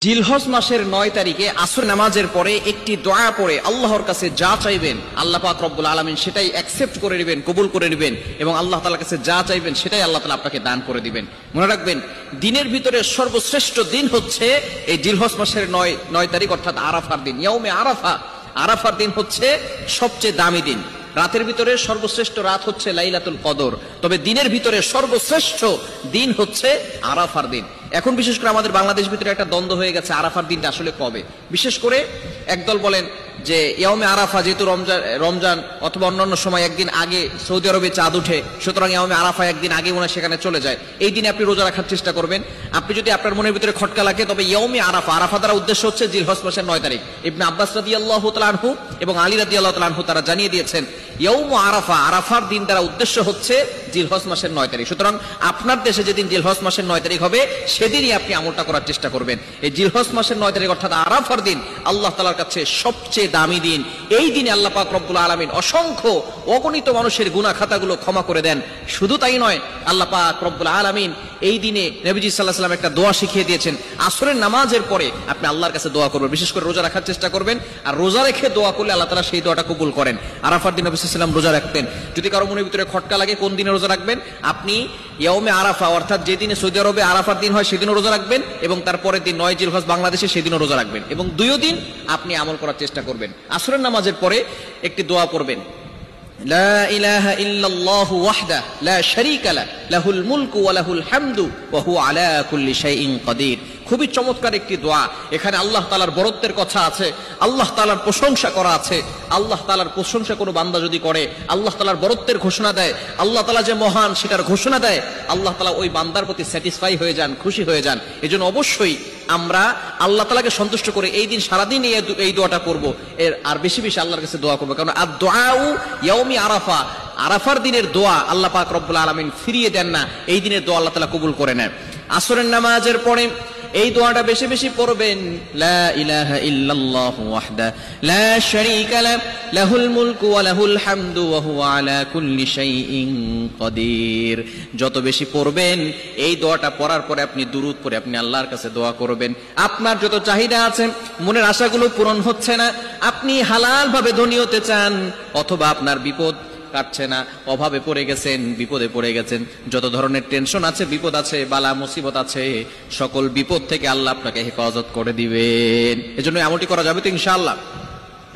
জিলহজ মাসের 9 তারিখে আসর নামাজের পরে একটি দোয়া পড়ে আল্লাহর কাছে যা চাইবেন আল্লাহ পাক রব্বুল আলামিন সেটাই অ্যাকসেপ্ট করে নেবেন, কবুল করে নেবেন এবং আল্লাহ তাআলার কাছে যা চাইবেন সেটাই আল্লাহ তাআলা আপনাকে দান করে দিবেন। মনে রাখবেন, দিনের ভিতরে সর্বশ্রেষ্ঠ দিন হচ্ছে এই জিলহজ মাসের 9 তারিখ অর্থাৎ আরাফার দিন। ইয়াউমে আরাফা, আরাফার দিন হচ্ছে সবচেয়ে দামি দিন। রাতের ভিতরে সর্বশ্রেষ্ঠ রাত হচ্ছে লাইলাতুল কদর, তবে দিনের ভিতরে সর্বশ্রেষ্ঠ দিন হচ্ছে আরাফার দিন। এখন বিশেষ করে আমাদের বাংলাদেশ ভিতরে একটা দ্বন্দ্ব হয়ে গেছে, আরাফার দিনটা আসলে কবে। বিশেষ করে একদল বলেন যে ইয়াউমে আরাফা যেহেতু রমজান অথবা অন্যান্য সময় একদিন আগে সৌদি আরবে চাঁদ উঠে, সুতরাং ইয়াউমে আরাফা একদিন আগে মনে সেখানে চলে যায়, এই দিনে আপনি রোজা রাখার চেষ্টা করবেন। আপনি যদি আপনার মনের ভিতরে খটকা লাগে, তবে ইয়াউমে আরাফা, আরাফা দ্বারা উদ্দেশ্য হচ্ছে জিলহজ মাসের 9 তারিখ। ইবনে আব্বাস রাদিয়াল্লাহু তাআলা আনহু এবং আলী রাদিয়াল্লাহু তাআলা আনহু তারা জানিয়ে দিয়েছেন ইয়াউমু আরাফা, আরাফার দিন দ্বারা উদ্দেশ্য হচ্ছে জিলহজ মাসের 9 তারিখ। সুতরাং আপনার দেশে যেদিন জিলহজ মাসের 9 তারিখ হবে সেদিনই আপনি আমলটা করার চেষ্টা করবেন। এই জিলহজ মাসের 9 তারিখ অর্থাৎ আরাফার দিন আল্লাহ তাআলার কাছে সবচেয়ে দামি দিন। এই দিনে আল্লাহ পাক রব্বুল আলামিন অসংখ্য অগণিত মানুষের গুনাহ খাতাগুলো ক্ষমা করে দেন। শুধু তাই নয়, আল্লাহ পাক রব্বুল আলামিন এই দিনে নবীজি সাল্লাল্লাহু আলাইহি ওয়াসাল্লাম একটা দোয়া শিখিয়ে দিয়েছেন। আসরের নামাজের পরে আপনি আল্লাহর কাছে দোয়া করবেন, বিশেষ করে রোজা রাখার চেষ্টা করবেন। আর রোজা রেখে দোয়া করলে আল্লাহ তাআলা সেই দোয়াটা কবুল করেন। আরাফার দিন নবী সাল্লাল্লাহু আলাইহি ওয়াসাল্লাম রোজা রাখতেন। যদি কারো মনের ভিতরে খটকা লাগে কোন দিনে রোজা রাখবেন, আপনি ইয়াউমে আরাফা অর্থাৎ যেদিনে সৌদি আরবে আরাফার দিন হয় সেদিনও রোজা রাখবেন এবং তারপরের দিন 9 জিলহজ বাংলাদেশে সেদিনও রোজা রাখবেন এবং দুইও দিন আপনি আমল করার চেষ্টা করবেন। আসরের নামাজের পরে একটি দোয়া পড়বেন, লা ইলাহা ইল্লাল্লাহু ওয়াহদাহু লা শারীকা লাহু লাহুল মুলকু ওয়া লাহুল হামদু ওয়া হুয়া আলা কুল্লি শাইইন কাদির। খুবই চমৎকার একটি দোয়া। এখানে আল্লাহ তাআলার বরত্বের কথা আছে, আল্লাহ তাআলার প্রশংসা করা আছে। আল্লাহ তাআলার প্রশংসা কোনো বান্দা যদি করে, আল্লাহ তাআলার বরত্বের ঘোষণা দেয়, আল্লাহ তাআলা যে মহান সেটার ঘোষণা দেয়, আল্লাহ তাআলা ওই বান্দার প্রতি স্যাটিসফাই হয়ে যান, খুশি হয়ে যান। এজন্য অবশ্যই আমরা আল্লাহ তাআলাকে সন্তুষ্ট করে এই দিন সারাদিন এই দোয়াটা করব, এর আর বেশি বেশি আল্লাহর কাছে দোয়া করব। কারণ আদ-দুআউ ইয়াউমি আরাফা, আরাফার দিনের দোয়া আল্লাহ পাক রব্বুল আলামিন ফিরিয়ে দেন না, এই দিনের দোয়া আল্লাহ তাআলা কবুল করে নেন। আসরের নামাজের পরে এই দোয়াটা বেশি বেশি পড়বেন, লা ইলাহা ইল্লাল্লাহু ওয়াহদাহু লা শারীকা লাহু লাহুল মুলকু ওয়া লাহুল হামদু ওয়া হুয়া আলা কুল্লি শাইইন কাদির। যত বেশি পড়বেন এই দোয়াটা পড়ার পরে আপনি দুরূদ পড়ে আপনি আল্লাহর কাছে দোয়া করবেন। আপনার যত চাহিদা আছে, মনের আশাগুলো পূরণ হচ্ছে না, আপনি হালাল ভাবে ধনী হতে চান, অথবা আপনার বিপদ কাটছে না, অভাবে পড়ে গেছেন, বিপদে পড়ে গেছেন, যত ধরনের টেনশন আছে, বিপদ আছে, বালা মুসিবত আছে, সকল বিপদ থেকে আল্লাহ আপনাকে হেফাজত করে দিবেন। এজন্য আমলটি করা যাবে তো ইনশাআল্লাহ।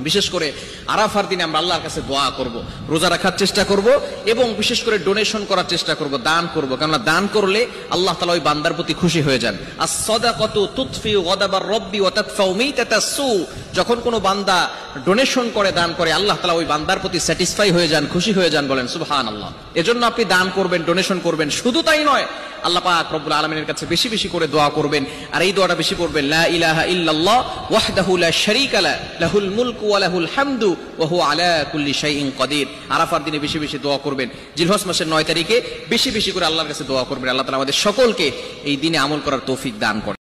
বিশেষ করে আরাফার দিনে আমরা আল্লাহর কাছে দোয়া করব, রোজা রাখার চেষ্টা করব এবং বিশেষ করে ডোনেশন করার চেষ্টা করব, দান করব। কারণ দান করলে আল্লাহ তাআলা ওই বান্দার প্রতি খুশি হয়ে যান। আস-সাদাকাতু তুতফিউ গাদাবার রাব্বি ওয়া তাদফাউ মাইতাতাস সু। যখন কোনো বান্দা ডোনেশন করে, দান করে, আল্লাহ তাআলা ওই বান্দার প্রতি স্যাটিসফাই হয়ে যান, খুশি হয়ে যান। বলেন সুবহানাল্লাহ। এজন্য আপনি দান করবেন, ডোনেশন করবেন। শুধু তাই নয়, আল্লাহ পাক রব্বুল আলামিনের কাছে বেশি বেশি করে দোয়া করবেন। আর এই দোয়াটা বেশি পড়বেন, লা ইলাহা ইল্লাল্লাহ ওয়াহদাহু লা শারীকা লাহু লাহুল মুলকু ওয়া লাহুল হামদু ওয়া হুয়া আলা কুল্লি শাইইন কাদির। আরাফার দিনে বেশি বেশি দোয়া করবেন। জিলহজ মাসের 9 তারিখে বেশি বেশি করে আল্লাহর কাছে দোয়া করবেন। আল্লাহ তাআলা আমাদের সকলকে এই দিনে আমল করার তৌফিক দান করেন।